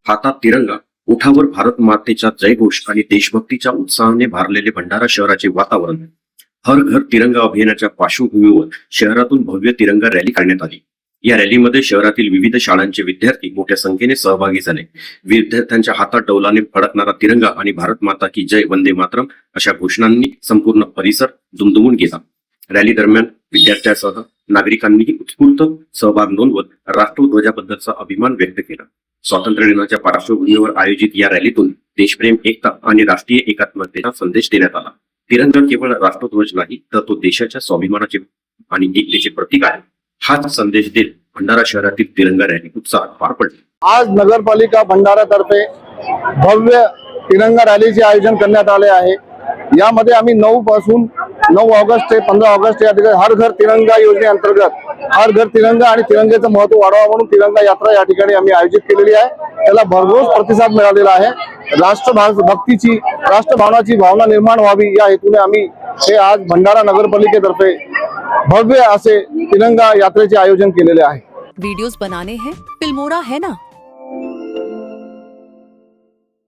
हातात तिरंगा, ओठावर भारत मातेचा जयघोष आणि देशभक्तीच्या उत्साहाने भारलेले भंडारा शहराचे वातावरण. हर घर तिरंगा अभियानाच्या पार्श्वभूमीवर शहरातून भव्य तिरंगा रॅली काढण्यात आली. या रॅलीमध्ये शहरातील विविध शाळांचे विद्यार्थी मोठ्या संख्येने सहभागी झाले. विद्यार्थ्यांच्या हातात डौलाने फडकणारा तिरंगा आणि भारत माता की जय, वंदे मातरम अशा घोषणांनी संपूर्ण परिसर दुमदुमून गेला. रॅली दरम्यान विद्यार्थ्यांसह नागरिकांनीही उत्स्फूर्त सहभाग नोंदवत राष्ट्रध्वजाबद्दलचा अभिमान व्यक्त केला. स्वातंत्र्य दिनाच्या पार्श्वभूमीवर आयोजित या रॅलीतून देशप्रेम, एकता आणि राष्ट्रीय एकात्मतेचा संदेश देण्यात आला. तिरंगा केवळ राष्ट्रध्वज नाही, तर तो देशाच्या स्वाभिमानाचे आणि एकतेचे प्रतीक आहे. हाच संदेश देत भंडारा शहरातील तिरंगा रॅली उत्साहात पार पडली. आज नगरपालिका भंडारातर्फे भव्य तिरंगा रॅलीचे आयोजन करण्यात आले आहे. यामध्ये आम्ही 9 ऑगस्ट ते 15 ऑगस्ट या ठिकाणी हर घर तिरंगा योजनेअंतर्गत हर घर तिरंगा आणि तिरंग्याचं महत्व वाढवा म्हणून तिरंगा यात्रा या ठिकाणी आम्ही आयोजित केलेली आहे. त्याला भरघोस प्रतिसाद मिळालेला आहे. राष्ट्रभक्तीची, राष्ट्रभावनाची भावना निर्माण व्हावी या हेतूने आम्ही हे आज भंडारा नगरपालिकेतर्फे भव्य असे तिरंगा यात्रेचे आयोजन केलेले आहे. वीडियोस बनाने हैं, फिल्मोरा है ना.